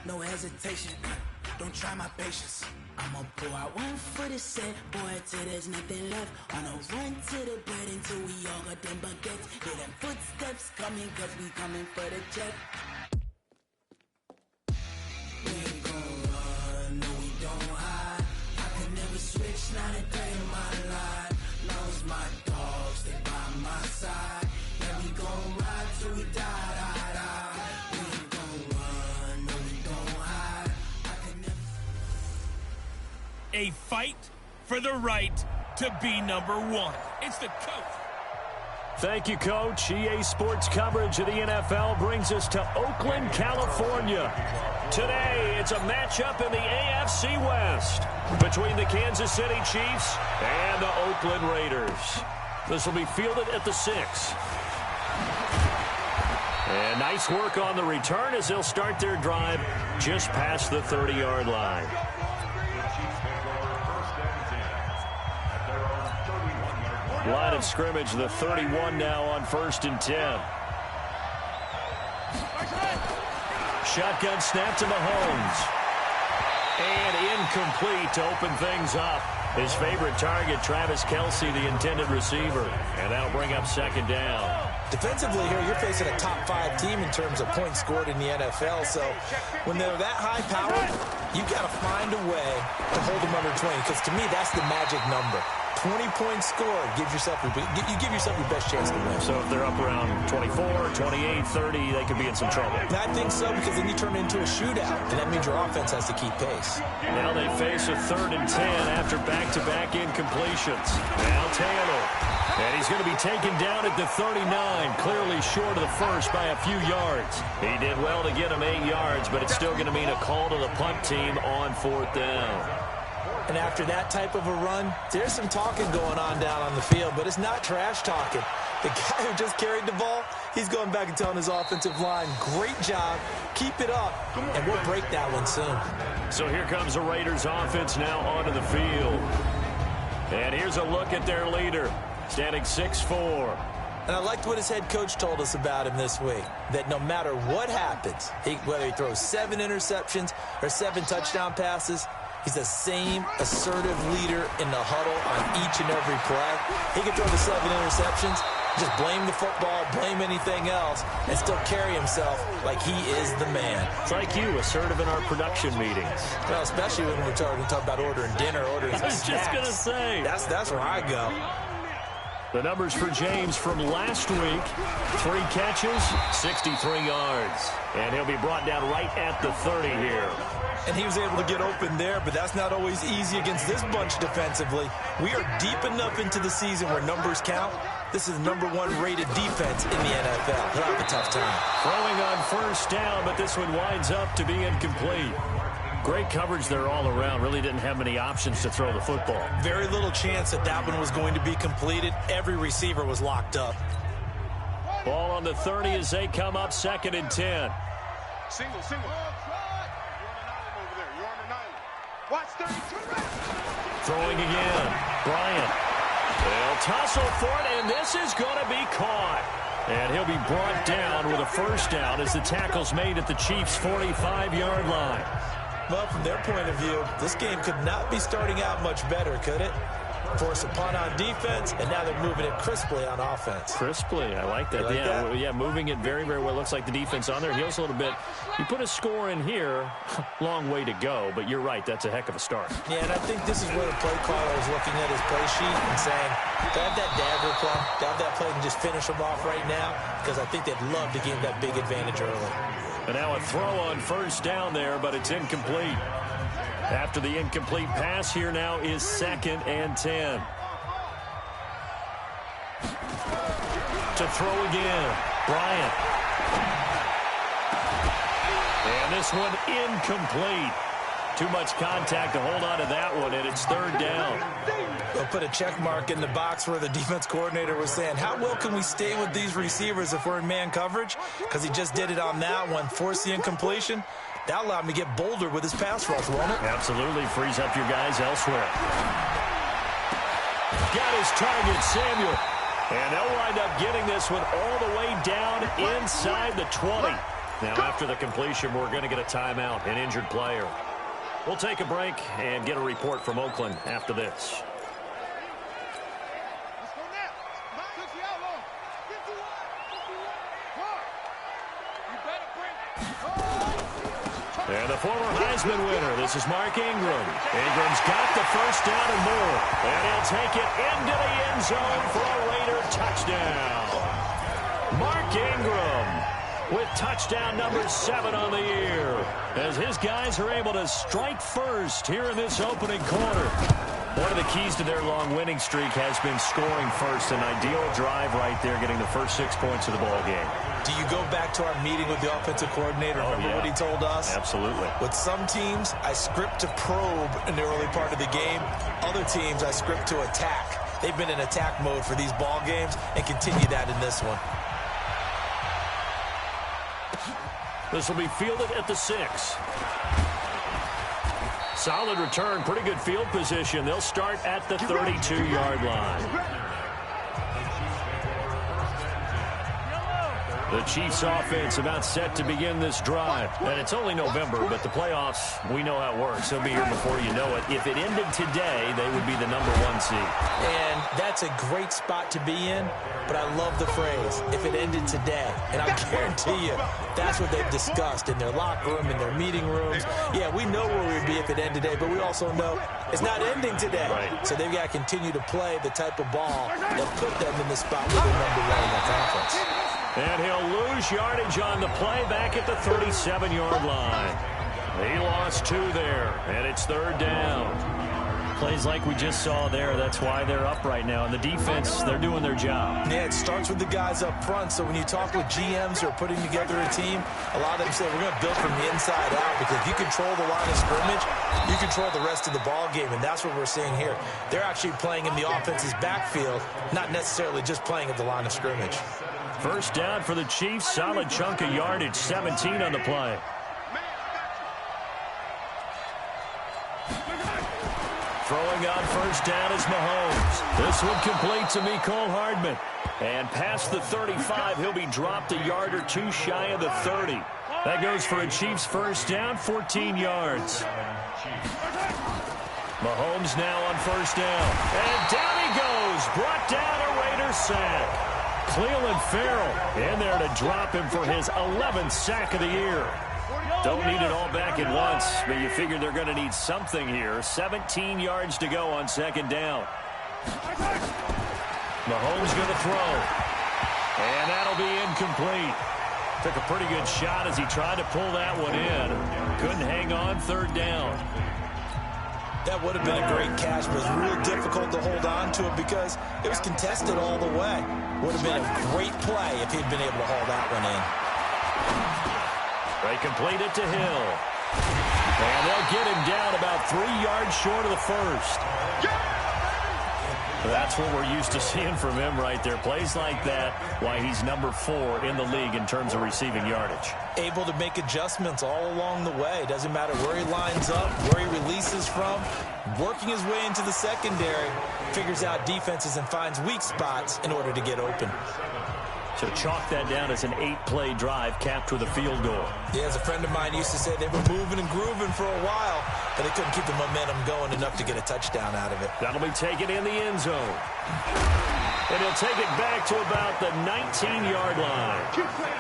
no hesitation. Don't try my patience. I'ma pull out one for the set, boy, till there's nothing left. On a run to the bed until we all got them baguettes. Hear them footsteps coming, cause we coming for the jet. We ain't gon' run, no we don't hide. I can never switch, not a day in my life. Long as my dogs, they by my side. Yeah, we gon' ride till we die, die, die. We ain't gon' run, no we don't hide. I can never... A fight for the right to be number one. It's the coach. Thank you, Coach. EA Sports coverage of the NFL brings us to Oakland, California. Today, it's a matchup in the AFC West between the Kansas City Chiefs and the Oakland Raiders. This will be fielded at the 6. And nice work on the return as they'll start their drive just past the 30-yard line. Line of scrimmage, the 31 now on 1st and 10. Shotgun snap to Mahomes. And incomplete to open things up. His favorite target, Travis Kelce, the intended receiver. And that'll bring up 2nd down. Defensively here, you're facing a top 5 team in terms of points scored in the NFL. So when they're that high-powered, you got to find a way to hold them under 20. Because to me, that's the magic number. 20 points scored, you give yourself your best chance to win. So if they're up around 24, 28, 30, they could be in some trouble. I think so, because then you turn it into a shootout, and that means your offense has to keep pace. Now they face a 3rd and 10 after back-to-back incompletions. Now Taylor. And he's going to be taken down at the 39, clearly short of the first by a few yards. He did well to get him 8 yards, but it's still going to mean a call to the punt team on 4th down. And after that type of a run, there's some talking going on down on the field, but it's not trash talking. The guy who just carried the ball, he's going back and telling his offensive line, great job, keep it up, and we'll break that one soon. So here comes the Raiders offense now onto the field. And here's a look at their leader, standing 6'4". And I liked what his head coach told us about him this week, that no matter what happens, whether he throws 7 interceptions or 7 touchdown passes, he's the same assertive leader in the huddle on each and every play. He can throw the 7 interceptions, just blame the football, blame anything else, and still carry himself like he is the man. It's like you, assertive in our production meetings. Well, especially when we're talking about ordering dinner, ordering snacks. I was just going to say. That's where I go. The numbers for James from last week, 3 catches, 63 yards. And he'll be brought down right at the 30 here. And he was able to get open there, but that's not always easy against this bunch defensively. We are deep enough into the season where numbers count. This is the #1 rated defense in the NFL. They'll have a tough time. Throwing on 1st down, but this one winds up to be incomplete. Great coverage there all around. Really didn't have many options to throw the football. Very little chance that that one was going to be completed. Every receiver was locked up. Ball on the 30 as they come up 2nd and 10. Single. Watch 32. Throwing again. Bryant. They'll tussle for it, and this is going to be caught. And he'll be brought down with a 1st down as the tackle's made at the Chiefs' 45-yard line. Well, from their point of view, this game could not be starting out much better, could it? Force a punt on defense, and now they're moving it crisply on offense. Crisply, I like that. Yeah, moving it very, very well. Looks like the defense on their heels a little bit. You put a score in here, long way to go, but you're right, that's a heck of a start. Yeah, and I think this is where the play caller is looking at his play sheet and saying, do I have that dagger play? Do I have that play and just finish them off right now? Because I think they'd love to gain that big advantage early. And now a throw on 1st down there, but it's incomplete. After the incomplete pass, here now is 2nd and 10. To throw again, Bryant. And this one incomplete. Too much contact to hold on to that one, and it's 3rd down. They'll put a check mark in the box where the defense coordinator was saying, how well can we stay with these receivers if we're in man coverage? Because he just did it on that one, forced the incompletion. That allowed him to get bolder with his pass rush, won't it? Absolutely. Frees up your guys elsewhere. Got his target, Samuel. And they'll wind up getting this one all the way down inside the 20. Now, after the completion, we're going to get a timeout, an injured player. We'll take a break and get a report from Oakland after this. And the former Heisman winner, this is Mark Ingram. Ingram's got the first down and more. And he'll take it into the end zone for a Raider touchdown. Mark Ingram with touchdown number 7 on the year, as his guys are able to strike first here in this opening quarter. One of the keys to their long winning streak has been scoring first. An ideal drive right there, getting the first 6 points of the ball game. Do you go back to our meeting with the offensive coordinator? Remember what he told us? Absolutely. With some teams, I script to probe in the early part of the game. Other teams, I script to attack. They've been in attack mode for these ball games and continue that in this one. This will be fielded at the 6. Solid return, pretty good field position. They'll start at the 32-yard line. The Chiefs offense about set to begin this drive. And it's only November, but the playoffs, we know how it works. They'll be here before you know it. If it ended today, they would be the number 1 seed. And that's a great spot to be in, but I love the phrase, if it ended today. And I guarantee you, that's what they've discussed in their locker room, in their meeting rooms. Yeah, we know where we'd be if it ended today, but we also know it's not ending today. Right. So they've got to continue to play the type of ball that put them in the spot where they're number 1 in the conference. And he'll lose yardage on the play back at the 37-yard line. He lost 2 there, and it's 3rd down. Plays like we just saw there, that's why they're up right now. And the defense, they're doing their job. Yeah, it starts with the guys up front. So when you talk with GMs who are putting together a team, a lot of them say we're going to build from the inside out, because if you control the line of scrimmage, you control the rest of the ball game, and that's what we're seeing here. They're actually playing in the offense's backfield, not necessarily just playing at the line of scrimmage. First down for the Chiefs. Solid chunk of yardage. 17 on the play. Throwing on first down is Mahomes. This one complete to Mecole Hardman. And past the 35, he'll be dropped a yard or 2 shy of the 30. That goes for a Chiefs first down, 14 yards. Mahomes now on first down. And down he goes. Brought down a Raider sack. Cleveland Farrell in there to drop him for his 11th sack of the year. Don't need it all back at once, but you figure they're going to need something here. 17 yards to go on second down. Mahomes going to throw. And that'll be incomplete. Took a pretty good shot as he tried to pull that one in. Couldn't hang on, 3rd down. That would have been a great catch, but it was real difficult to hold on to it because it was contested all the way. Would have been a great play if he'd been able to haul that one in. They complete it to Hill. And they'll get him down about 3 yards short of the first. That's what we're used to seeing from him right there. Plays like that, why he's number 4 in the league in terms of receiving yardage. Able to make adjustments all along the way. Doesn't matter where he lines up, where he releases from. Working his way into the secondary, figures out defenses and finds weak spots in order to get open. So chalk that down as an 8-play drive capped with a field goal. Yeah, as a friend of mine used to say, they were moving and grooving for a while, but they couldn't keep the momentum going enough to get a touchdown out of it. That'll be taken in the end zone. And he'll take it back to about the 19-yard line.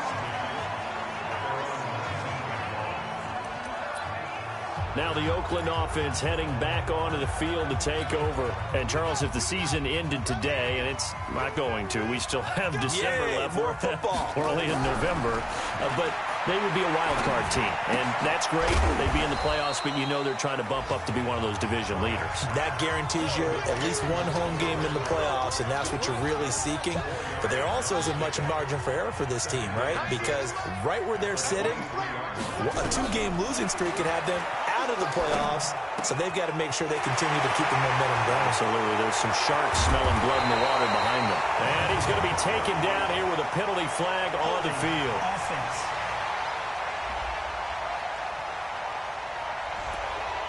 Now the Oakland offense heading back onto the field to take over. And, Charles, if the season ended today, and it's not going to, we still have December left. More football. We're only in November. But they would be a wild card team. And that's great. They'd be in the playoffs, but you know they're trying to bump up to be one of those division leaders. That guarantees you at least one home game in the playoffs, and that's what you're really seeking. But there also isn't much margin for error for this team, right? Because right where they're sitting, a 2-game losing streak could have them out of the playoffs, so they've got to make sure they continue to keep the momentum going. Absolutely. There's some sharks smelling blood in the water behind them. And he's going to be taken down here with a penalty flag on the field.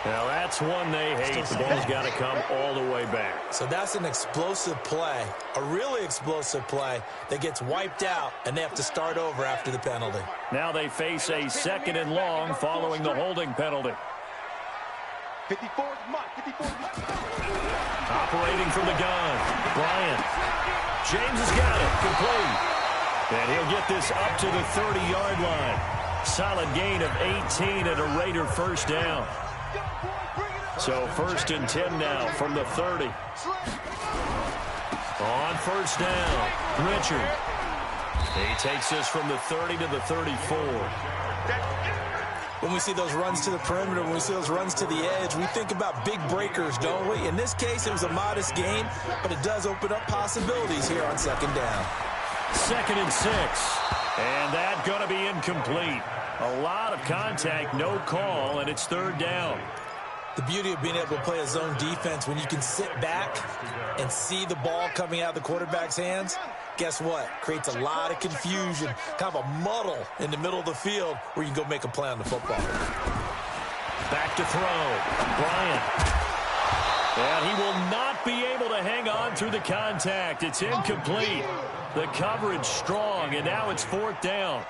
Now that's one they hate. The ball's got to come all the way back. So that's an explosive play, a really explosive play that gets wiped out, and they have to start over after the penalty. Now they face a 2nd and long following the holding penalty. 54 mark, 54 mark. Operating from the gun, Bryant. James has got it, complete. And he'll get this up to the 30-yard line. Solid gain of 18 and a Raider first down. So 1st and 10 now from the 30. On first down, Richard. He takes this from the 30 to the 34. When we see those runs to the perimeter, when we see those runs to the edge, we think about big breakers, don't we? In this case, it was a modest gain, but it does open up possibilities here on 2nd down. 2nd and 6. And that going to be incomplete. A lot of contact, no call, and it's 3rd down. The beauty of being able to play a zone defense when you can sit back and see the ball coming out of the quarterback's hands, guess what? Creates a lot of confusion, kind of a muddle in the middle of the field where you can go make a play on the football. Back to throw. Bryant. And he will not be able to hang on through the contact. It's incomplete. The coverage strong, and now it's 4th down.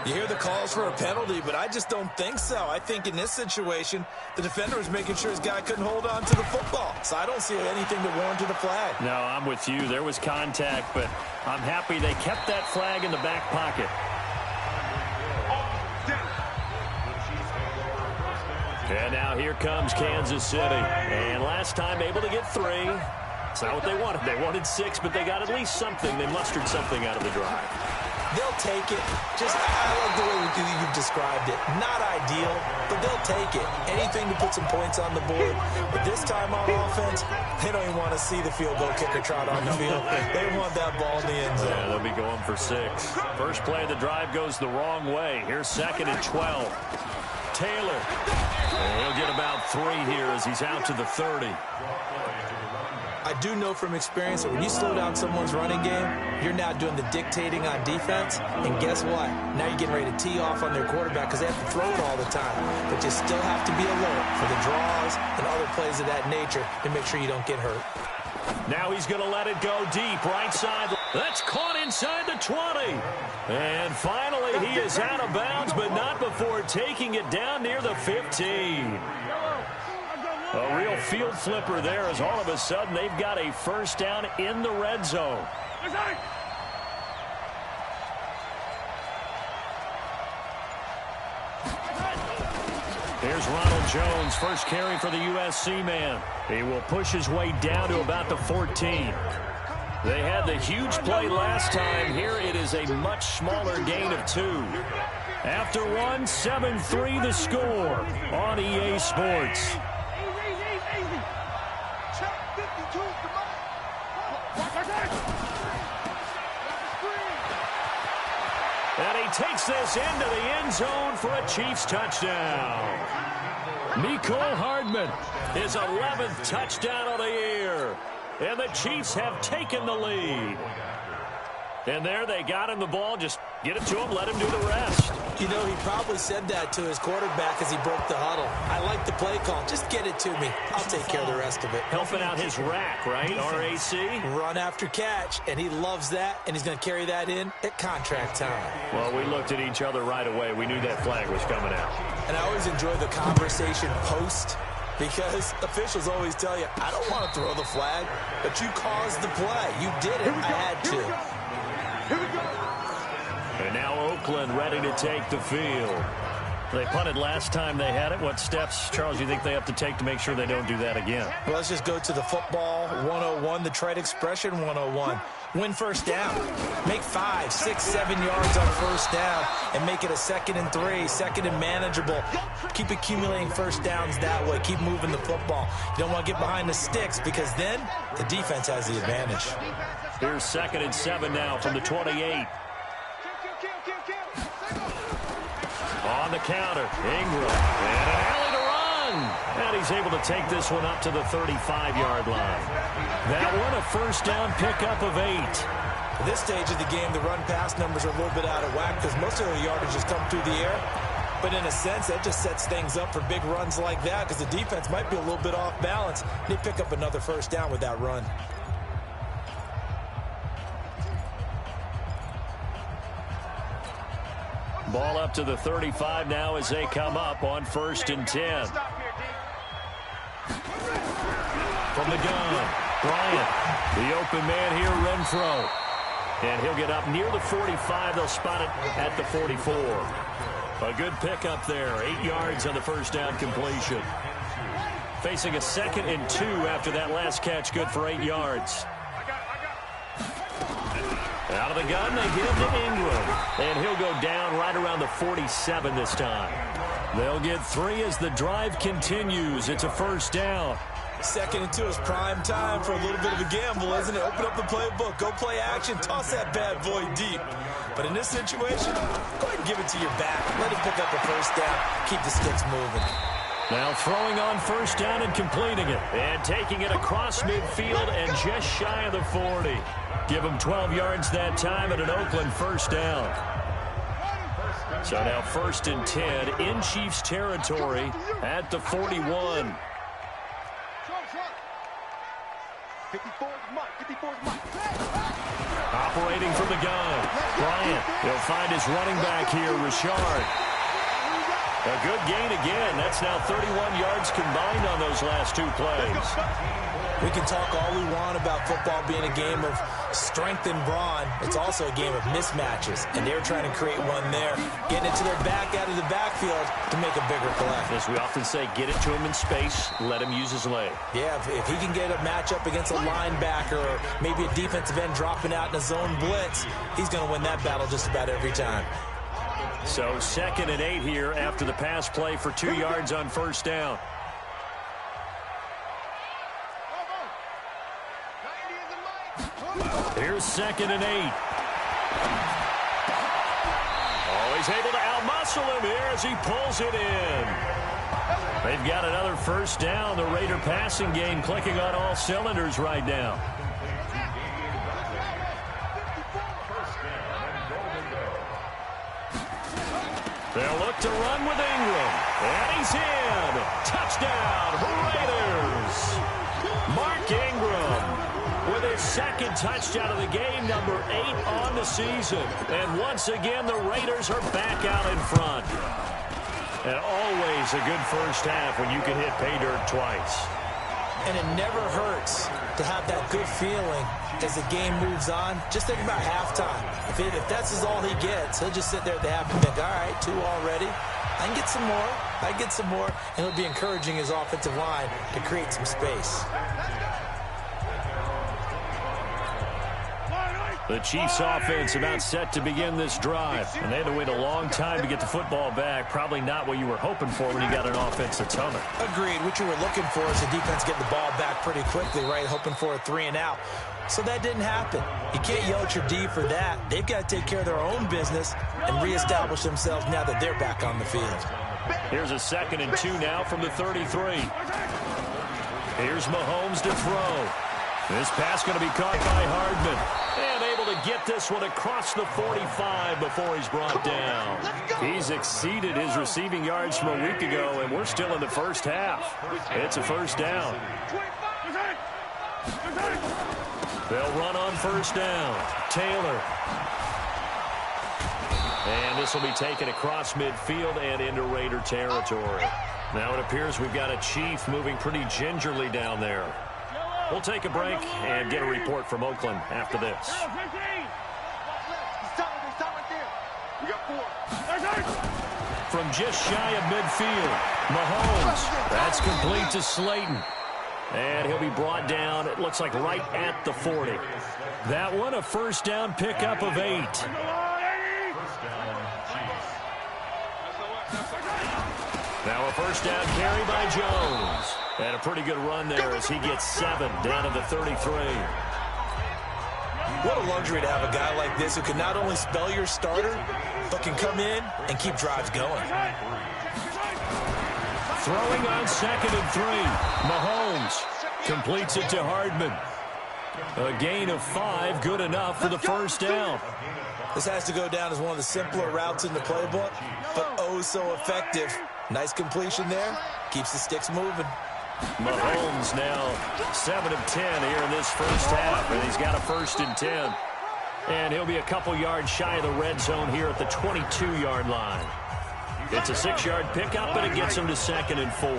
You hear the calls for a penalty, but I just don't think so. I think in this situation, the defender was making sure his guy couldn't hold on to the football. So I don't see anything to warrant to the flag. No, I'm with you. There was contact, but I'm happy they kept that flag in the back pocket. And now here comes Kansas City. And last time able to get 3. It's not what they wanted. They wanted 6, but they got at least something. They mustered something out of the drive. They'll take it. Just, I like the way you've described it. Not ideal, but they'll take it. Anything to put some points on the board. But this time on offense, they don't even want to see the field goal kicker trot on the field. They want that ball in the end zone. Yeah, they'll be going for 6. First play of the drive goes the wrong way. Here's 2nd and 12. Taylor. And he'll get about 3 here as he's out to the 30. I do know from experience that when you slow down someone's running game, you're now doing the dictating on defense. And guess what? Now you're getting ready to tee off on their quarterback because they have to throw it all the time. But you still have to be alert for the draws and other plays of that nature to make sure you don't get hurt. Now he's going to let it go deep, right side. That's caught inside the 20. And finally, he is out of bounds, but not before taking it down near the 15. A real field flipper there as all of a sudden they've got a first down in the red zone. Here's Ronald Jones, first carry for the USC man. He will push his way down to about the 14. They had the huge play last time. Here it is a much smaller gain of 2. After 1, 7-3 the score on EA Sports. And he takes this into the end zone for a Chiefs touchdown. Mecole Hardman, his 11th touchdown of the year. And the Chiefs have taken the lead. And there they got him the ball. Just get it to him, let him do the rest. You know, he probably said that to his quarterback as he broke the huddle. I like the play call. Just get it to me. I'll take care of the rest of it. Helping out his rack, right? RAC. Run after catch, and he loves that, and he's going to carry that in at contract time. Well, we looked at each other right away. We knew that flag was coming out. And I always enjoy the conversation post, because officials always tell you, I don't want to throw the flag, but you caused the play. You did it. I had to. And now Oakland ready to take the field. They punted last time they had it. What steps, Charles, you think they have to take to make sure they don't do that again? Well, let's just go to the football 101, the trade expression 101. Win first down. Make 5, 6, 7 yards on first down and make it a 2nd and 3, 2nd and manageable. Keep accumulating first downs that way. Keep moving the football. You don't want to get behind the sticks because then the defense has the advantage. Here's 2nd and 7 now from the 28. On the counter, Ingram, and an alley to run. And he's able to take this one up to the 35-yard line. That one a first down pickup of 8. At this stage of the game, the run-pass numbers are a little bit out of whack because most of the yardage has come through the air. But in a sense, that just sets things up for big runs like that because the defense might be a little bit off balance. They pick up another first down with that run. Ball up to the 35 now as they come up on 1st and 10. From the gun, Bryant, the open man here, Renfro. And he'll get up near the 45. They'll spot it at the 44. A good pickup there. 8 yards on the first down completion. Facing a 2nd and 2 after that last catch, good for 8 yards. Out of the gun, they give to Ingram. And he'll go down right around the 47 this time. They'll get 3 as the drive continues. It's a first down. 2nd and 2 is prime time for a little bit of a gamble, isn't it? Open up the playbook, go play action, toss that bad boy deep. But in this situation, go ahead and give it to your back. Let him pick up the first down. Keep the sticks moving. Now throwing on first down and completing it. And taking it across midfield and just shy of the 40. Give him 12 yards that time at an Oakland first down. So now 1st and 10 in Chiefs territory at the 41. 54's Mike. 54's Mike. Operating from the gun. Bryant. He'll find his running back here, Richard. A good gain again. That's now 31 yards combined on those last 2 plays. We can talk all we want about football being a game of strength and brawn. It's also a game of mismatches, and they're trying to create one there, getting it to their back out of the backfield to make a bigger play. As we often say, get it to him in space, let him use his leg. Yeah, if he can get a matchup against a linebacker or maybe a defensive end dropping out in a zone blitz, he's going to win that battle just about every time. So 2nd and 8 here after the pass play for 2 yards on first down. Here's 2nd and 8. Oh, he's able to outmuscle him here as he pulls it in. They've got another first down. The Raider passing game clicking on all cylinders right now. They'll look to run with Ingram. And he's in. Touchdown, Raiders. Mark Ingram with his 2nd touchdown of the game, number 8 on the season. And once again, the Raiders are back out in front. And always a good first half when you can hit pay dirt twice. And it never hurts to have that good feeling as the game moves on. Just think about halftime. If that's all he gets, he'll just sit there at the half and think, all right, 2 already. I can get some more. I can get some more. And it'll be encouraging his offensive line to create some space. The Chiefs offense about set to begin this drive. And they had to wait a long time to get the football back. Probably not what you were hoping for when you got an offense that's humming. Agreed. What you were looking for is the defense getting the ball back pretty quickly, right? Hoping for a 3 and out. So that didn't happen. You can't yell at your D for that. They've got to take care of their own business and reestablish themselves now that they're back on the field. Here's a 2nd and 2 now from the 33. Here's Mahomes to throw. This pass going to be caught by Hardman. And able to get this one across the 45 before he's brought down. He's exceeded his receiving yards from a week ago, and we're still in the first half. It's a first down. They'll run on first down. Taylor. And this will be taken across midfield and into Raider territory. Now it appears we've got a Chief moving pretty gingerly down there. We'll take a break and get a report from Oakland after this. From just shy of midfield, Mahomes. That's complete to Slayton. And he'll be brought down, it looks like right at the 40. That one, a first down pickup of 8. Now a first down carry by Jones. And a pretty good run there as he gets 7 down to the 33. What a luxury to have a guy like this who can not only spell your starter, but can come in and keep drives going. Throwing on 2nd and 3. Mahomes completes it to Hardman. A gain of 5, good enough for the first down. This has to go down as one of the simpler routes in the playbook, but oh so effective. Nice completion there. Keeps the sticks moving. Mahomes now 7 of 10 here in this first half, and he's got a 1st and 10. And he'll be a couple yards shy of the red zone here at the 22-yard line. It's a 6-yard pickup, but it gets him to 2nd and 4.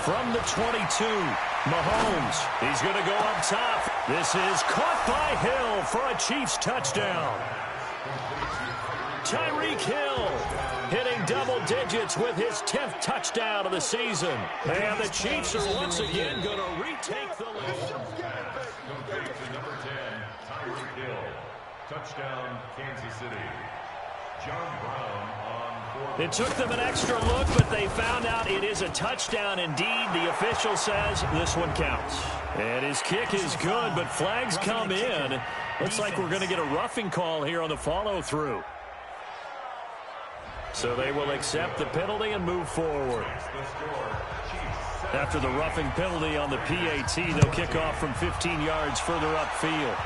From the 22, Mahomes. He's going to go up top. This is caught by Hill for a Chiefs touchdown. Tyreek Hill hitting double digits with his 10th touchdown of the season. And the Chiefs are once again going to retake the lead. Number 10, Tyreek Hill. Touchdown, Kansas City. John Brown on 4. It took them an extra look, but they found out it is a touchdown indeed. The official says this one counts. And his kick is good, but flags come in. Looks like we're going to get a roughing call here on the follow-through. So they will accept the penalty and move forward. After the roughing penalty on the PAT, they'll kick off from 15 yards further upfield.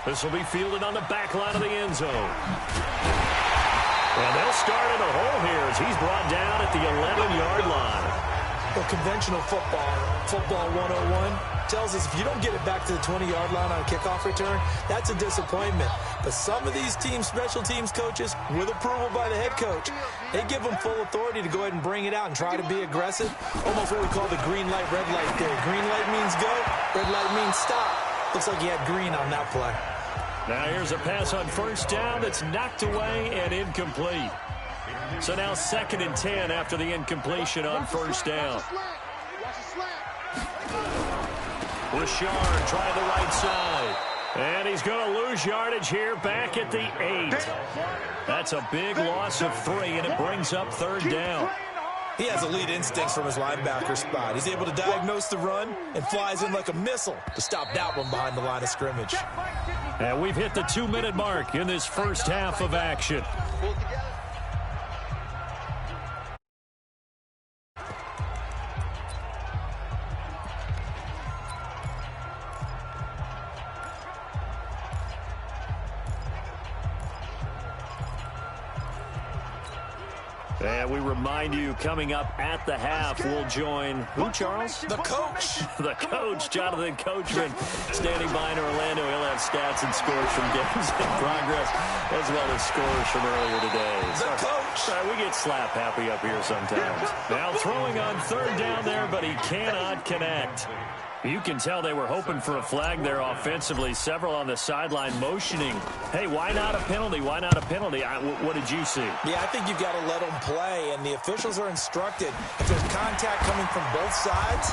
This will be fielded on the back line of the end zone. And they'll start in a hole here as he's brought down at the 11-yard line. Well, conventional football 101, tells us if you don't get it back to the 20-yard line on a kickoff return, that's a disappointment. But some of these teams, special teams coaches, with approval by the head coach, they give them full authority to go ahead and bring it out and try to be aggressive. Almost what we call the green light, red light theory. Green light means go, red light means stop. Looks like he had green on that play. Now here's a pass on 1st down that's knocked away and incomplete. So now 2nd and 10 after the incompletion on 1st down. Richard trying the right side. And he's going to lose yardage here back at the 8. That's a big loss of 3, and it brings up 3rd down. He has elite instincts from his linebacker spot. He's able to diagnose the run and flies in like a missile to stop that one behind the line of scrimmage. And we've hit the 2-minute mark in this first half of action. And we remind you, coming up at the half, we'll join who, Charles? The coach. The coach, Jonathan Coachman, standing by in Orlando. He'll have stats and scores from games in progress, as well as scores from earlier today. The coach. Sorry, we get slap happy up here sometimes. Now throwing on 3rd down there, but he cannot connect. You can tell they were hoping for a flag there offensively. Several on the sideline motioning. Hey, why not a penalty? Why not a penalty? What did you see? Yeah, I think you've got to let them play, and the officials are instructed. If there's contact coming from both sides,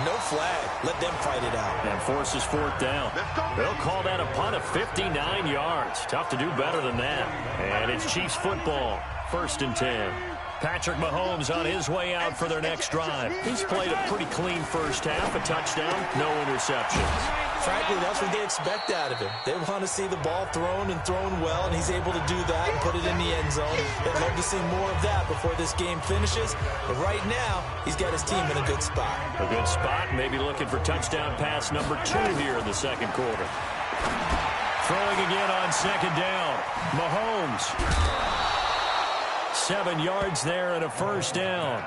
no flag. Let them fight it out. And forces 4th down. They'll call that a punt of 59 yards. Tough to do better than that. And it's Chiefs football. 1st and 10. Patrick Mahomes on his way out for their next drive. He's played a pretty clean first half, a touchdown, no interceptions. Frankly, that's what they expect out of him. They want to see the ball thrown and thrown well, and he's able to do that and put it in the end zone. They'd love to see more of that before this game finishes. But right now, he's got his team in a good spot. A good spot, maybe looking for touchdown pass number 2 here in the 2nd quarter. Throwing again on 2nd down. Mahomes. 7 yards there and a 1st down.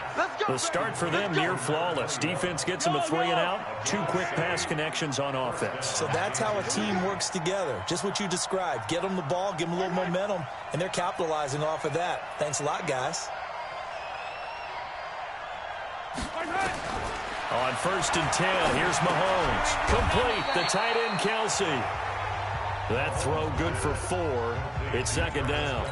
The start for them near flawless. Defense gets them a 3 and out. 2 quick pass connections on offense. So that's how a team works together. Just what you described. Get them the ball, give them a little momentum, and they're capitalizing off of that. Thanks a lot, guys. On 1st and 10, here's Mahomes. Complete, the tight end Kelsey. That throw good for 4. It's 2nd down.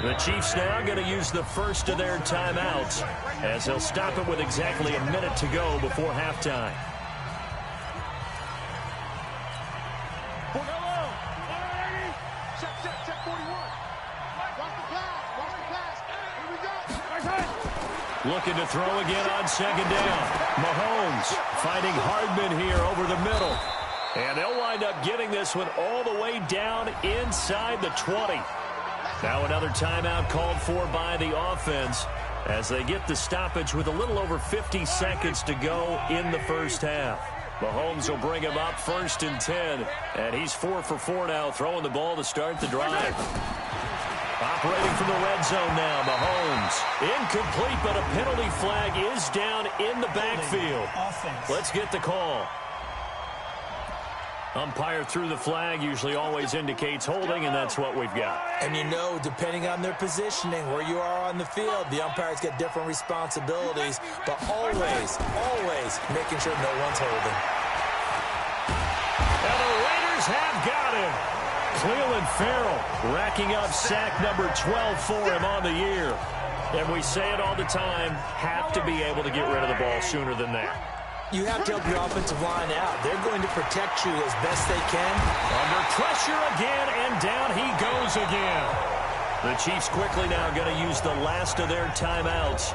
The Chiefs now going to use the first of their timeouts as they'll stop it with exactly a minute to go before halftime. Looking to throw again on 2nd down. Mahomes finding Hardman here over the middle. And they'll wind up getting this one all the way down inside the 20. Now another timeout called for by the offense as they get the stoppage with a little over 50 seconds to go in the first half. Mahomes will bring him up 1st and 10, and he's 4 for 4 now, throwing the ball to start the drive. Operating from the red zone now, Mahomes. Incomplete, but a penalty flag is down in the backfield. Let's get the call. Umpire threw the flag, usually always indicates holding, and that's what we've got. And you know, depending on their positioning, where you are on the field, the umpires get different responsibilities, but always making sure no one's holding. And the Raiders have got him. Cleveland Farrell racking up sack number 12 for him on the year. And we say it all the time, have to be able to get rid of the ball sooner than that. You have to help your offensive line out. They're going to protect you as best they can. Under pressure again, and down he goes again. The Chiefs quickly now going to use the last of their timeouts,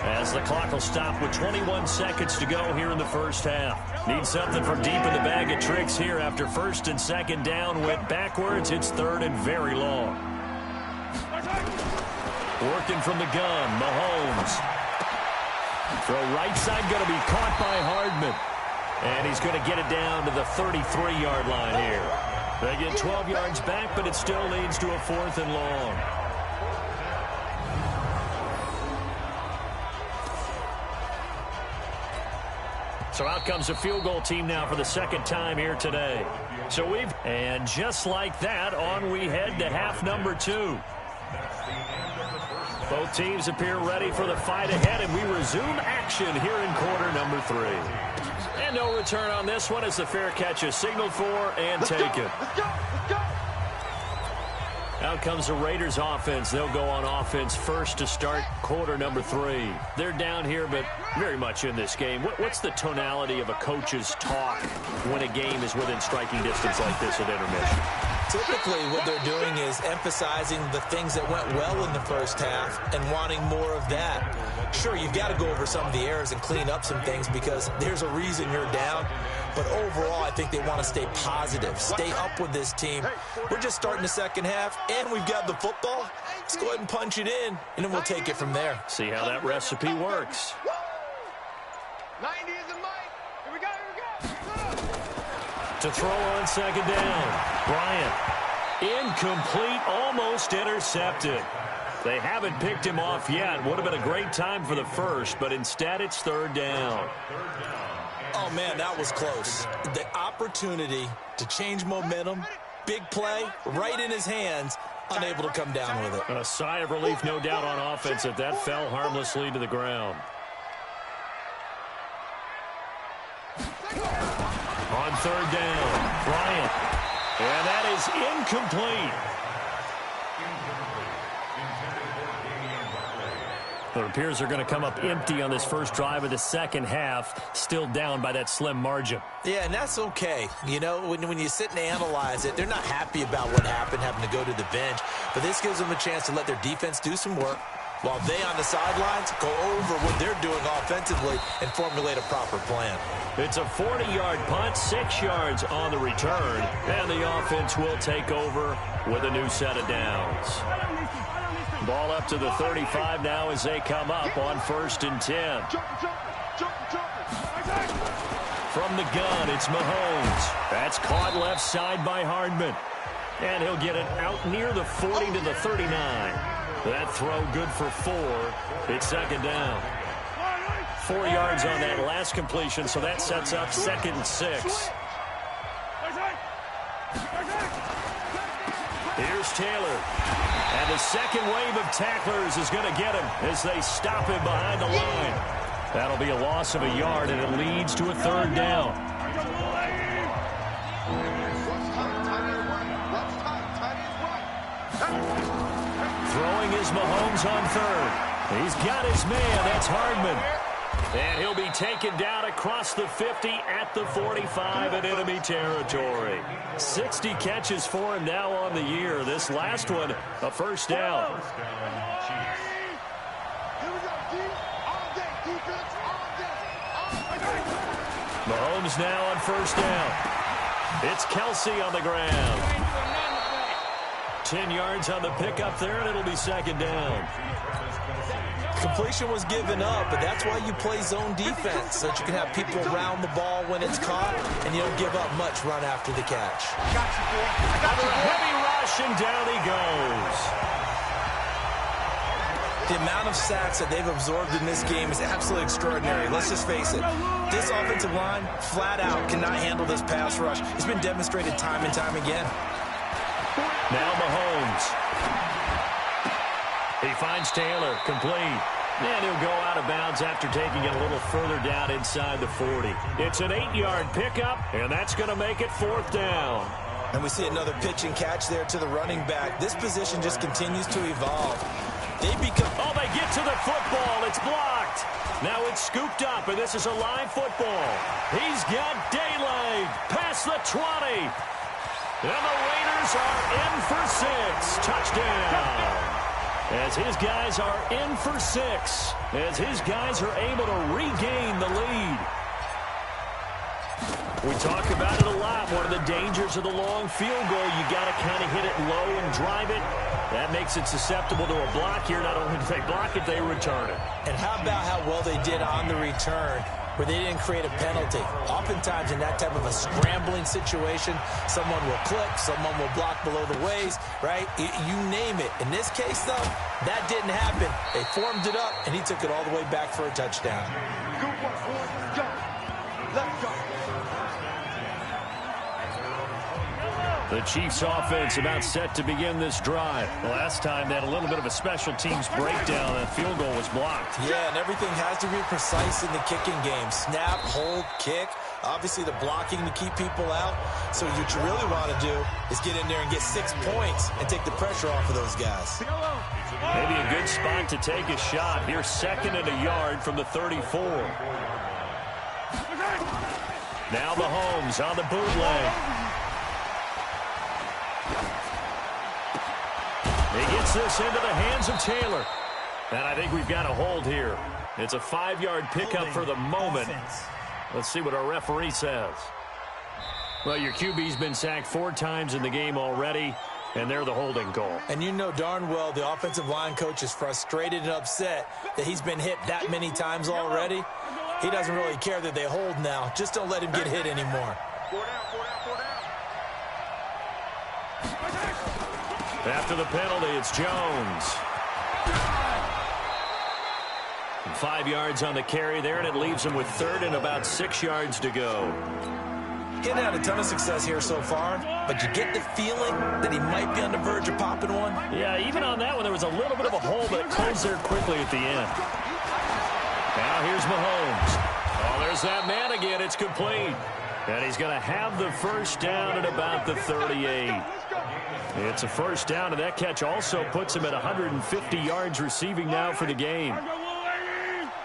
as the clock will stop with 21 seconds to go here in the first half. Need something from deep in the bag of tricks here after 1st and 2nd down. Went backwards. It's 3rd and very long. Working from the gun, Mahomes. Throw right side going to be caught by Hardman. And he's going to get it down to the 33-yard line here. They get 12 yards back, but it still leads to a 4th and long. So out comes a field goal team now for the 2nd time here today. And just like that, on we head to half number 2. Both teams appear ready for the fight ahead, and we resume action here in quarter number 3. And no return on this one as the fair catch is signaled for and taken. Out comes the Raiders offense. They'll go on offense first to start quarter number 3. They're down here, but very much in this game. What's the tonality of a coach's talk when a game is within striking distance like this at intermission? Typically, what they're doing is emphasizing the things that went well in the first half and wanting more of that. Sure, you've got to go over some of the errors and clean up some things because there's a reason you're down. But overall, I think they want to stay positive, stay up with this team. We're just starting the second half, and we've got the football. Let's go ahead and punch it in, and then we'll take it from there. See how that recipe works. 90 is the mic. Here we go, here we go. To throw on 2nd down, Bryant. Incomplete, almost intercepted. They haven't picked him off yet. Would have been a great time for the first, but instead it's 3rd down. Oh, man, that was close. The opportunity to change momentum, big play, right in his hands, unable to come down with it. A sigh of relief, no doubt, on offense that fell harmlessly to the ground. On 3rd down, Bryant. And that is incomplete. It appears they're going to come up empty on this first drive of the second half, still down by that slim margin. Yeah, and that's okay. You know, when you sit and analyze it, they're not happy about what happened, having to go to the bench. But this gives them a chance to let their defense do some work, while they on the sidelines go over what they're doing offensively and formulate a proper plan. It's a 40-yard punt, 6 yards on the return, and the offense will take over with a new set of downs. Ball up to the 35 now as they come up on 1st and 10. From the gun, it's Mahomes. That's caught left side by Hardman. And he'll get it out near the 40 to the 39. That throw good for 4. It's 2nd down. 4 yards on that last completion, so that sets up 2nd and 6. Here's Taylor. And the second wave of tacklers is going to get him as they stop him behind the line. That'll be a loss of a yard, and it leads to a 3rd down. Throwing is Mahomes on 3rd. He's got his man. That's Hardman. And he'll be taken down across the 50 at the 45 in enemy territory. 60 catches for him now on the year. This last one, a 1st down. Mahomes now on 1st down. It's Kelsey on the ground. 10 yards on the pickup there, and it'll be 2nd down. Completion was given up, but that's why you play zone defense, so that you can have people around the ball when it's caught, and you don't give up much run after the catch. Under a heavy rush, and down he goes. The amount of sacks that they've absorbed in this game is absolutely extraordinary. Let's just face it. This offensive line, flat out, cannot handle this pass rush. It's been demonstrated time and time again. Now Mahomes. He finds Taylor, complete. And he'll go out of bounds after taking it a little further down inside the 40. It's an 8-yard pickup, and that's going to make it 4th down. And we see another pitch and catch there to the running back. This position just continues to evolve. They get to the football. It's blocked. Now it's scooped up, and this is a live football. He's got daylight past the 20. And the Raiders are in for 6. Touchdown. As his guys are in for 6. As his guys are able to regain the lead. We talk about it a lot. One of the dangers of the long field goal, you got to kind of hit it low and drive it. That makes it susceptible to a block here. Not only do they block it, they return it. And how about how well they did on the return, where they didn't create a penalty. Oftentimes in that type of a scrambling situation, someone will clip, someone will block below the waist, right? You name it. In this case, though, that didn't happen. They formed it up, and he took it all the way back for a touchdown. Let's go. The Chiefs offense about set to begin this drive. Last time they had a little bit of a special teams breakdown. That field goal was blocked. Yeah, and everything has to be precise in the kicking game. Snap, hold, kick. Obviously the blocking to keep people out. So what you really want to do is get in there and get 6 points and take the pressure off of those guys. Maybe a good spot to take a shot. Here's 2nd and a yard from the 34. Now Mahomes on the bootleg. He gets this into the hands of Taylor. And I think we've got a hold here. It's a 5-yard pickup for the moment. Let's see what our referee says. Well, your QB's been sacked 4 times in the game already, and they're the holding goal. And you know darn well the offensive line coach is frustrated and upset that he's been hit that many times already. He doesn't really care that they hold now. Just don't let him get hit anymore. After the penalty, it's Jones. 5 yards on the carry there, and it leaves him with 3rd and about 6 yards to go. He hadn't had a ton of success here so far, but you get the feeling that he might be on the verge of popping one. Yeah, even on that one, there was a little bit of a hole, but it closed there quickly at the end. Now here's Mahomes. Oh, there's that man again. It's complete. And he's going to have the first down at about the 38. It's a first down, and that catch also puts him at 150 yards receiving now for the game.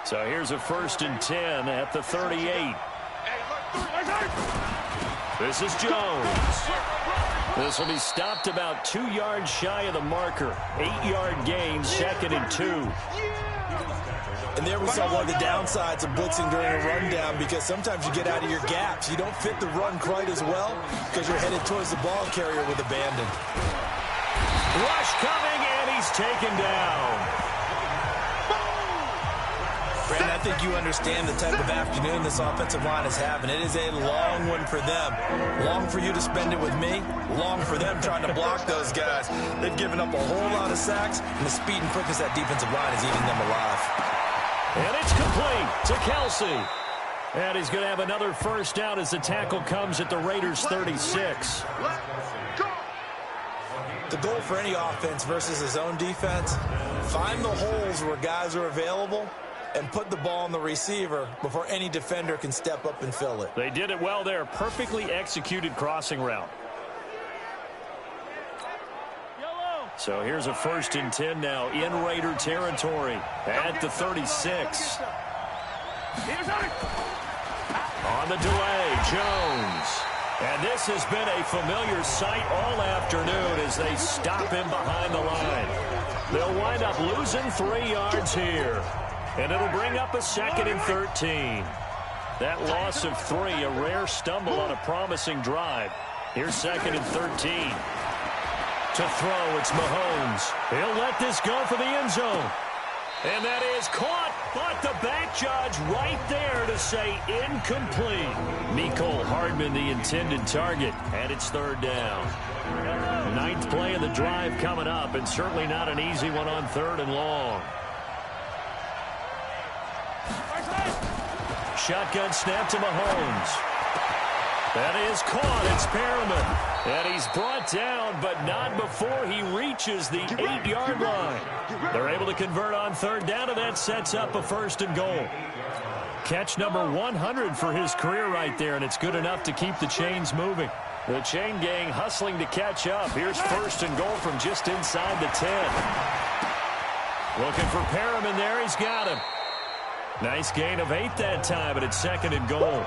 So here's a 1st and 10 at the 38. This is Jones. This will be stopped about 2 yards shy of the marker. 8-yard gain, 2nd and 2. And there we saw one of the downsides of blitzing during a rundown, because sometimes you get out of your gaps. You don't fit the run quite as well because you're headed towards the ball carrier with abandon. Rush coming, and he's taken down. Brandon, I think you understand the type of afternoon this offensive line is having. It is a long one for them. Long for you to spend it with me. Long for them trying to block those guys. They've given up a whole lot of sacks, and the speed and quickness of that defensive line is eating them alive. And it's complete to Kelsey. And he's going to have another first down as the tackle comes at the Raiders' 36. The goal for any offense versus his own defense, find the holes where guys are available and put the ball on the receiver before any defender can step up and fill it. They did it well there. Perfectly executed crossing route. So here's a 1st and 10 now in Raider territory at the 36. On the delay, Jones. And this has been a familiar sight all afternoon as they stop him behind the line. They'll wind up losing 3 yards here. And it'll bring up a 2nd and 13. That loss of 3, a rare stumble on a promising drive. Here's 2nd and 13. To throw, it's Mahomes. He'll let this go for the end zone. And that is caught, but the back judge right there to say incomplete. Mecole Hardman, the intended target, and it's third down. Ninth play of the drive coming up, and certainly not an easy one on third and long. Shotgun snap to Mahomes. That is caught. It's Perriman. And he's brought down, but not before he reaches the 8-yard line. They're able to convert on third down, and that sets up a first and goal. Catch number 100 for his career right there, and it's good enough to keep the chains moving. The chain gang hustling to catch up. Here's first and goal from just inside the 10. Looking for Perriman there. He's got him. Nice gain of 8 that time, but it's second and goal.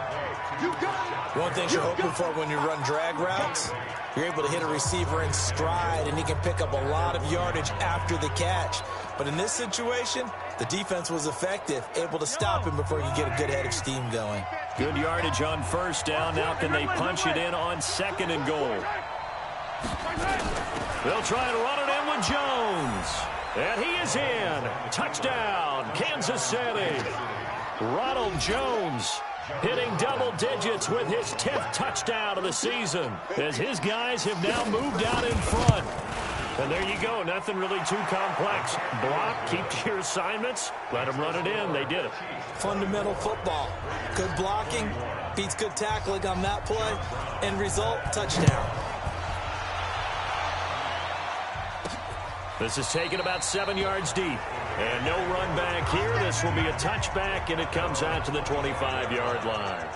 One thing you're hoping for when you run drag routes, you're able to hit a receiver in stride, and he can pick up a lot of yardage after the catch. But in this situation, the defense was effective, able to stop him before you get a good head of steam going. Good yardage on first down. Now can they punch it in on second and goal? They'll try and run it in with Jones. And he is in. Touchdown, Kansas City. Ronald Jones hitting double digits with his 10th touchdown of the season, as his guys have now moved out in front. And there you go. Nothing really too complex. Block, keep to your assignments, let them run it in. They did it. Fundamental football. Good blocking beats good tackling on that play. End result, touchdown. This is taken about 7 yards deep. And no run back here. This will be a touchback, and it comes out to the 25-yard line.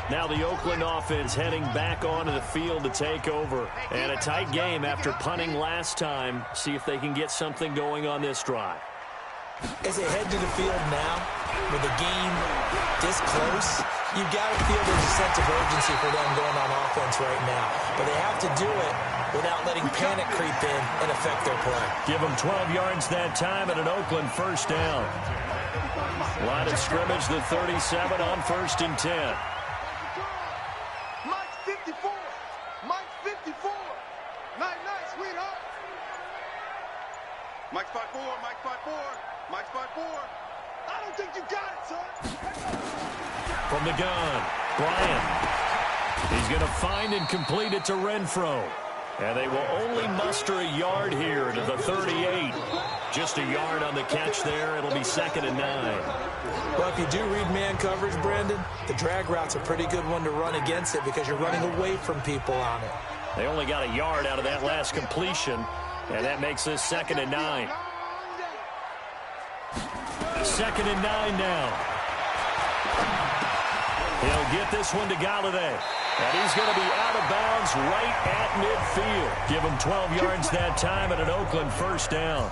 Now the Oakland offense heading back onto the field to take over. And a tight game after punting last time. See if they can get something going on this drive. As they head to the field now, with the game this close, you've got to feel there's a sense of urgency for them going on offense right now. But they have to do it without letting panic creep in and affect their play. Give them 12 yards that time at an Oakland first down. Line of scrimmage, the 37 on first and 10. Mike's 54. Mike's 54. Night, night, sweetheart. Mike's 5'4". Mike's 5'4". Mike's 5'4". I don't think you got it, son. From the gun, Bryant. He's going to find and complete it to Renfro. And they will only muster a yard here to the 38. Just a yard on the catch there. It'll be second and 9. Well, if you do read man coverage, Brandon, the drag route's a pretty good one to run against it because you're running away from people on it. They only got a yard out of that last completion, and that makes this second and 9. Second and 9 now. He'll get this one to Galladay. And he's going to be out of bounds right at midfield. Give him 12 yards that time at an Oakland first down.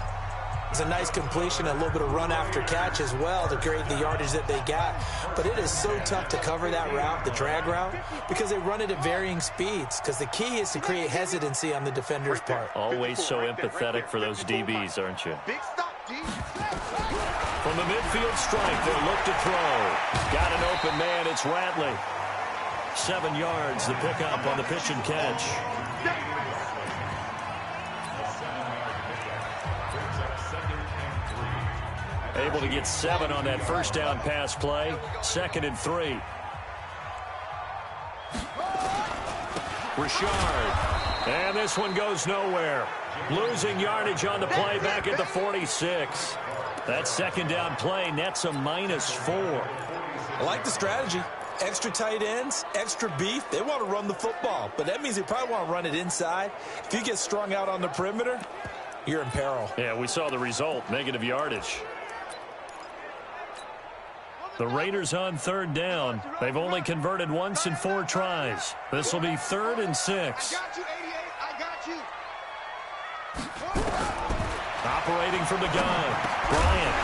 It's a nice completion, a little bit of run after catch as well to create the yardage that they got. But it is so tough to cover that route, the drag route, because they run it at varying speeds. Because the key is to create hesitancy on the defender's part. Always so empathetic for those DBs, aren't you? Big stop, D. From the midfield stripe, they'll look to throw. Got an open man, it's Ratley. 7 yards, the pickup on the pitch and catch. Able to get 7 on that first down pass play. Second and 3. Richard. And this one goes nowhere. Losing yardage on the play back at the 46. That second down play nets a -4. I like the strategy. Extra tight ends, extra beef. They want to run the football, but that means they probably want to run it inside. If you get strung out on the perimeter, you're in peril. Yeah, we saw the result, negative yardage. The Raiders on third down. They've only converted once in 4 tries. This will be 3rd and 6. I got you, 88. I got you. Operating from the gun, Bryant.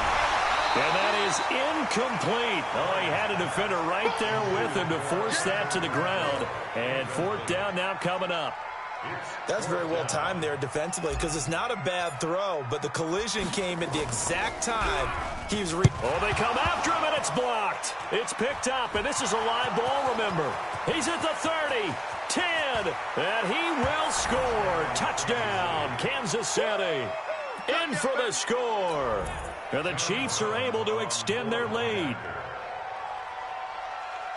And that is incomplete. Oh, he had a defender right there with him to force that to the ground. And 4th down now coming up. That's very well timed there defensively because it's not a bad throw, but the collision came at the exact time he was Oh, they come after him, and it's blocked. It's picked up, and this is a live ball, remember. He's at the 30, 10, and he will score. Touchdown, Kansas City. in for the score. And the Chiefs are able to extend their lead.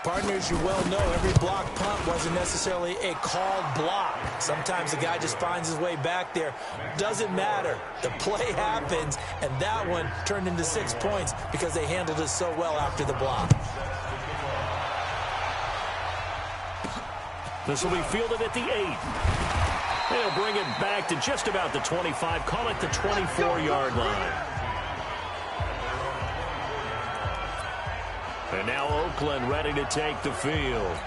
Partners, you well know every block punt wasn't necessarily a called block. Sometimes the guy just finds his way back there. Doesn't matter. The play happens, and that one turned into 6 points because they handled it so well after the block. This will be fielded at the 8. They'll bring it back to just about the 25. Call it the 24-yard line. And now Oakland ready to take the field.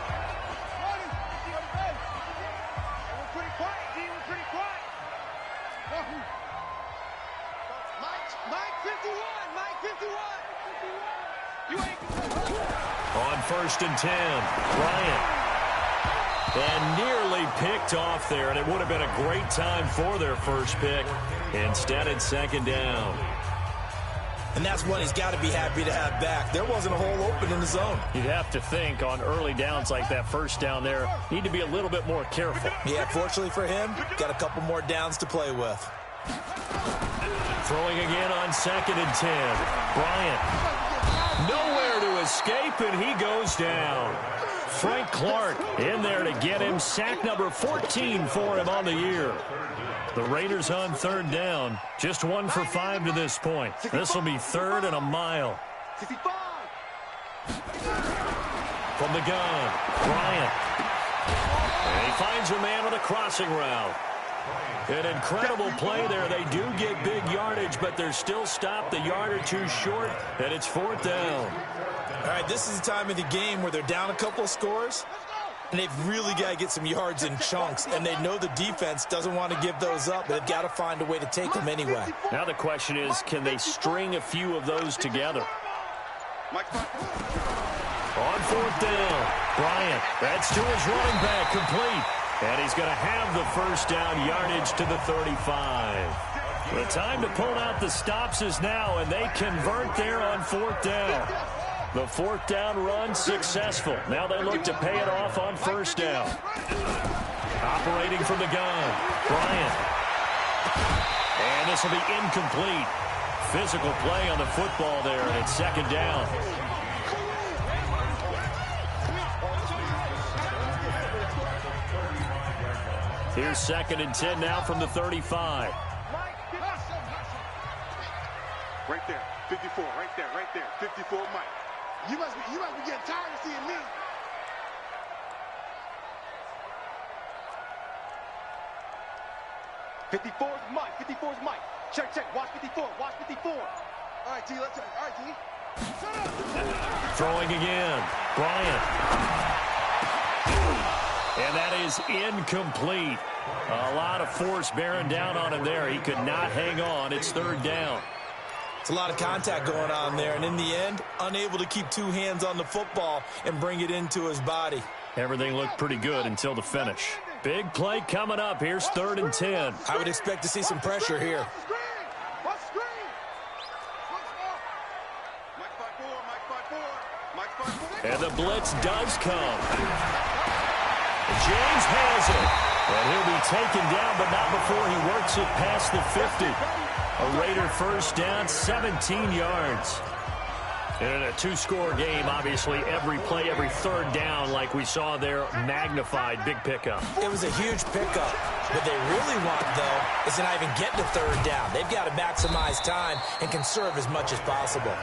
On 1st and 10, Bryant. And nearly picked off there, and it would have been a great time for their first pick. Instead, it's 2nd down. And that's one he's got to be happy to have back. There wasn't a hole open in the zone. You'd have to think on early downs like that, 1st down there, need to be a little bit more careful. Yeah, fortunately for him, got a couple more downs to play with. Throwing again on 2nd and 10. Bryant. Nowhere to escape, and he goes down. Frank Clark in there to get him. Sack number 14 for him on the year. The Raiders on 3rd down. Just 1 for 5 to this point. This will be 3rd and a mile. From the gun, Bryant. And he finds a man on a crossing route. An incredible play there. They do get big yardage, but they're still stopped a yard or two short, and it's 4th down. All right, this is the time of the game where they're down a couple of scores, and they've really got to get some yards in chunks, and they know the defense doesn't want to give those up, but they've got to find a way to take them anyway. Now the question is, can they string a few of those together? On 4th down, Bryant. That's to his running back, complete. And he's going to have the 1st down yardage to the 35. The time to pull out the stops is now, and they convert there on 4th down. The 4th down run successful. Now they look to pay it off on 1st down. Operating from the gun, Bryant. And this will be incomplete. Physical play on the football there, and it's 2nd down. Here's 2nd and 10 now from the 35. Right there, 54, right there, 54, Mike. You must be getting tired of seeing me. '54's Mike. Check. Watch 54. All right, T. Let's. All right, T. Throwing again, Bryant. And that is incomplete. A lot of force bearing down on him there. He could not hang on. It's 3rd down. It's a lot of contact going on there, and in the end, unable to keep 2 hands on the football and bring it into his body. Everything looked pretty good until the finish. Big play coming up. Here's 3rd and 10. I would expect to see some pressure here. And the blitz does come. James has it. And he'll be taken down, but not before he works it past the 50. A Raider 1st down, 17 yards. And in a 2-score game, obviously, every play, every 3rd down, like we saw there, magnified. Big pickup. It was a huge pickup. What they really want, though, is to not even get to 3rd down. They've got to maximize time and conserve as much as possible.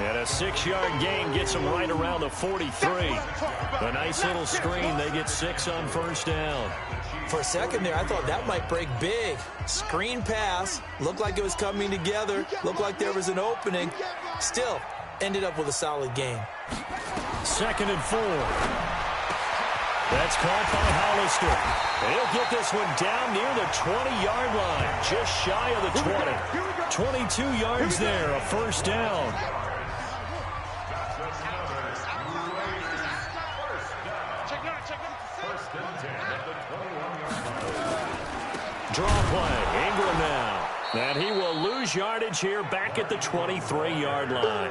And a 6-yard gain gets them right around the 43. A nice little screen. They get 6 on 1st down. For a second there, I thought that might break big. Screen pass. Looked like it was coming together. Looked like there was an opening. Still, ended up with a solid gain. 2nd and 4. That's caught by Hollister. He'll get this one down near the 20-yard line. Just shy of the 20. 22 yards there, a 1st down. Draw play, Ingram now. And he will lose yardage here back at the 23-yard line.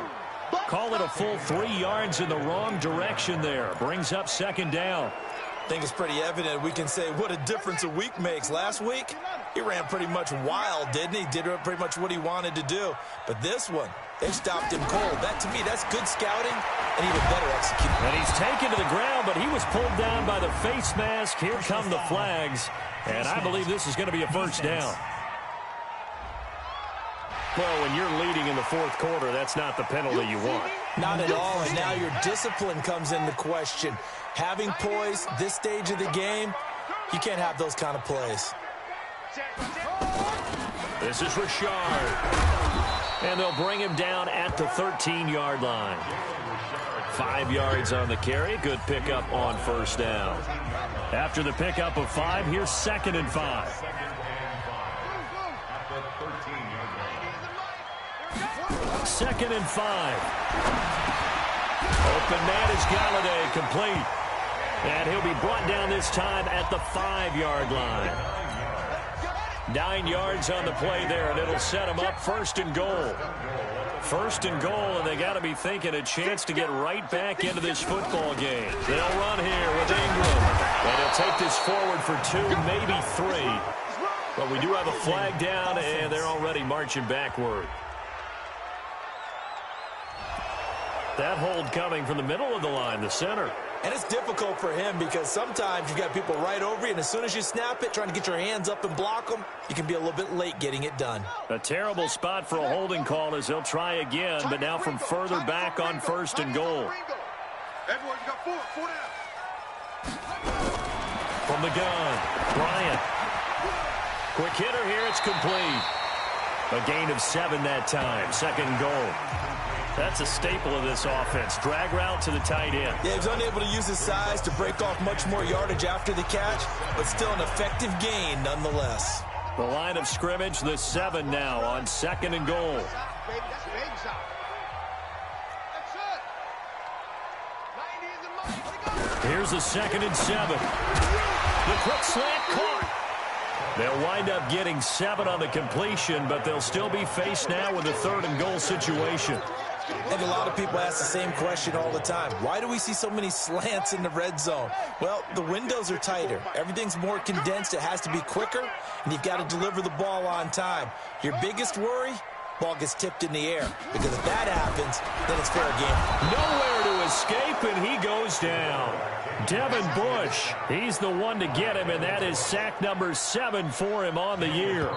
Call it a full 3 yards in the wrong direction there. Brings up 2nd down. I think it's pretty evident. We can say what a difference a week makes. Last week, he ran pretty much wild, didn't he? Did pretty much what he wanted to do. But this one, they stopped him cold. That, to me, that's good scouting and even better execution. And he's taken to the ground, but he was pulled down by the face mask. Here come the flags. And I believe this is going to be a first down. Well, when you're leading in the fourth quarter, that's not the penalty you want. Not at all, and now your discipline comes into question. Having poise this stage of the game, you can't have those kind of plays. This is Richard. And they'll bring him down at the 13-yard line. 5 yards on the carry. Good pickup on first down. After the pickup of 5, here's 2nd and 5. Second and 5. Open man is Galladay, complete. And he'll be brought down this time at the 5-yard line. 9 yards on the play there, and it'll set him up 1st and goal. 1st and goal, and they got to be thinking a chance to get right back into this football game. They'll run here with Ingram. And he'll take this forward for 2, maybe 3. But we do have a flag down, and they're already marching backward. That hold coming from the middle of the line, the center. And it's difficult for him because sometimes you've got people right over you, and as soon as you snap it, trying to get your hands up and block them, you can be a little bit late getting it done. A terrible spot for a holding call as they'll try again, but now from further back on 1st and goal. Everyone, you got 4 down. From the gun, Bryant. Quick hitter here, it's complete. A gain of 7 that time, 2nd and goal. That's a staple of this offense. Drag route to the tight end. Yeah, he was unable to use his size to break off much more yardage after the catch, but still an effective gain nonetheless. The line of scrimmage, the 7 now on 2nd and goal. Here's the 2nd and 7. The quick slant caught. They'll wind up getting 7 on the completion, but they'll still be faced now with a 3rd and goal situation. And a lot of people ask the same question all the time. Why do we see so many slants in the red zone? Well, the windows are tighter. Everything's more condensed. It has to be quicker, and you've got to deliver the ball on time. Your biggest worry? Ball gets tipped in the air. Because if that happens, then it's fair game. Nowhere to escape, and he goes down. Devin Bush, he's the one to get him, and that is sack number 7 for him on the year.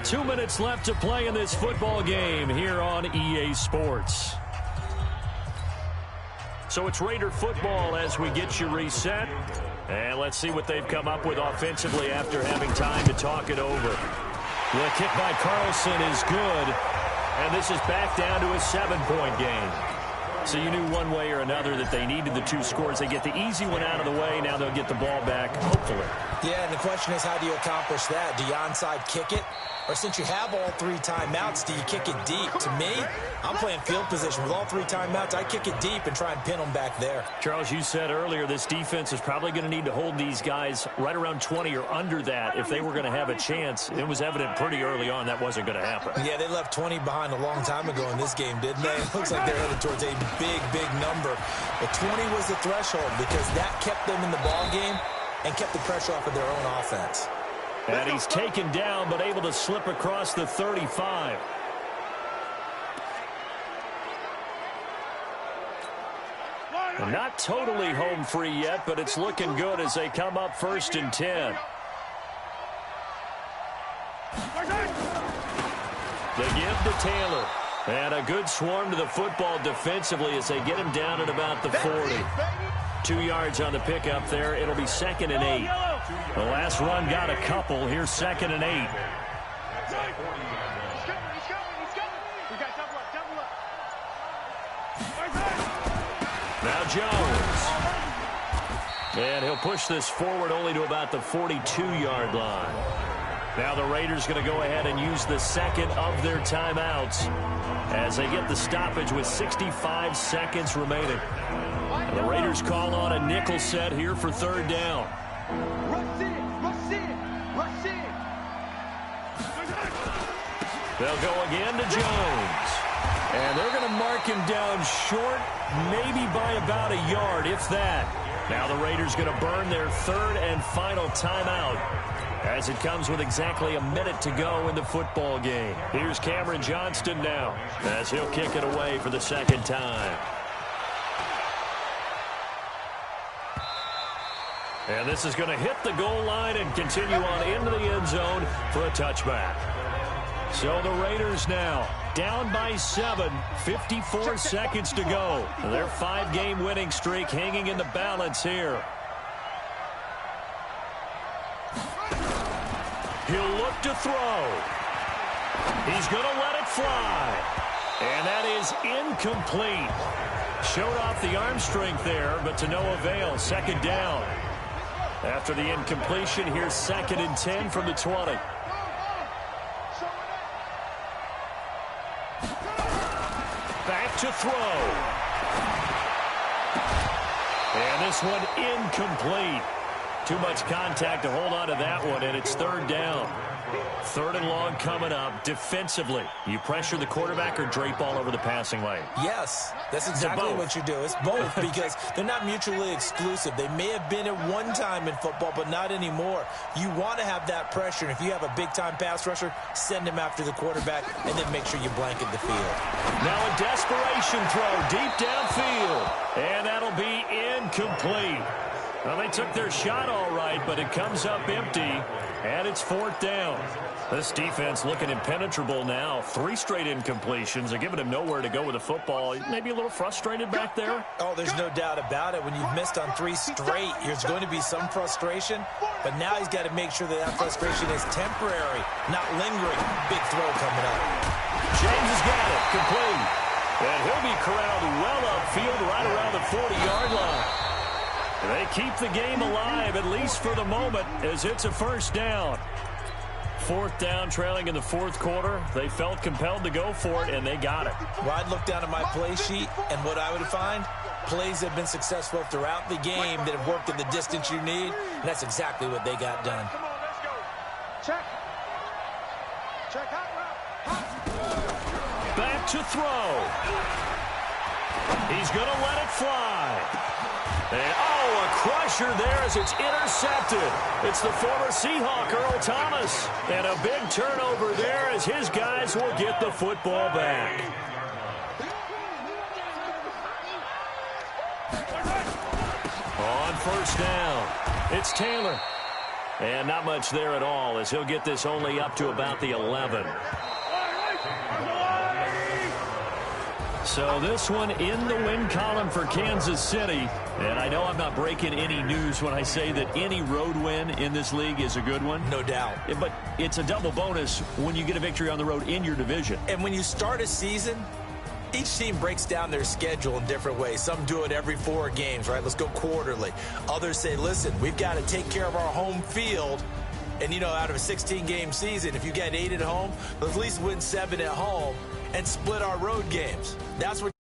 2 minutes left to play in this football game here on EA Sports. So it's Raider football as we get you reset. And let's see what they've come up with offensively after having time to talk it over. The kick by Carlson is good. And this is back down to a 7-point game. So you knew one way or another that they needed the 2 scores. They get the easy one out of the way. Now they'll get the ball back, hopefully. Yeah, and the question is, how do you accomplish that? Do you onside kick it? Or since you have all 3 timeouts, do you kick it deep? To me, I'm playing field position. With all 3 timeouts, I kick it deep and try and pin them back there. Charles, you said earlier this defense is probably going to need to hold these guys right around 20 or under that if they were going to have a chance. It was evident pretty early on that wasn't going to happen. Yeah, they left 20 behind a long time ago in this game, didn't they? It looks like they're headed towards a big, big number. But 20 was the threshold because that kept them in the ball game and kept the pressure off of their own offense. And he's taken down, but able to slip across the 35. And not totally home free yet, but it's looking good as they come up 1st and 10. They give to Taylor. And a good swarm to the football defensively as they get him down at about the 40. 2 yards on the pickup there. It'll be 2nd and 8. The last run got a couple. Here's 2nd and 8. Now Jones. And he'll push this forward only to about the 42-yard line. Now the Raiders going to go ahead and use the 2nd of their timeouts as they get the stoppage with 65 seconds remaining. And the Raiders call on a nickel set here for 3rd down. They'll go again to Jones. And they're going to mark him down short maybe by about a yard, if that. Now the Raiders going to burn their third and final timeout as it comes with exactly a minute to go in the football game. Here's Cameron Johnston now as he'll kick it away for the second time. And this is going to hit the goal line and continue on into the end zone for a touchback. So the Raiders now down by 7, 54 seconds to go. Their 5-game winning streak hanging in the balance here. He'll look to throw. He's going to let it fly. And that is incomplete. Showed off the arm strength there, but to no avail. Second down. After the incompletion, here's 2nd and 10 from the 20. Back to throw. And this one incomplete. Too much contact to hold on to that one, and it's 3rd down. 3rd and long coming up. Defensively, you pressure the quarterback or drape all over the passing lane? Yes, that's exactly what you do. It's both because they're not mutually exclusive. They may have been at one time in football, but not anymore. You want to have that pressure, and if you have a big-time pass rusher, send him after the quarterback, and then make sure you blanket the field. Now a desperation throw deep downfield, and that'll be incomplete. Well, they took their shot all right, but it comes up empty, and it's 4th down. This defense looking impenetrable now. 3 straight incompletions. They're giving him nowhere to go with the football. Maybe a little frustrated back there? Oh, there's no doubt about it. When you've missed on 3 straight, there's going to be some frustration, but now he's got to make sure that frustration is temporary, not lingering. Big throw coming up. James has got it, complete. And he'll be corralled well upfield right around the 40-yard line. They keep the game alive, at least for the moment, as it's a 1st down. 4th down, trailing in the 4th quarter. They felt compelled to go for it, and they got it. Well, I'd look down at my play sheet, and what I would find, plays have been successful throughout the game that have worked at the distance you need, and that's exactly what they got done. Come on, let's go. Check. Check out. Back to throw. He's going to let it fly. And, a crusher there as it's intercepted. It's the former Seahawk, Earl Thomas. And a big turnover there as his guys will get the football back. On 1st down, it's Taylor. And not much there at all as he'll get this only up to about the 11. So this one in the win column for Kansas City. And I know I'm not breaking any news when I say that any road win in this league is a good one. No doubt. But it's a double bonus when you get a victory on the road in your division. And when you start a season, each team breaks down their schedule in different ways. Some do it every 4 games, right? Let's go quarterly. Others say, listen, we've got to take care of our home field. And, out of a 16-game season, if you get 8 at home, let's at least win 7 at home and split our road games. That's what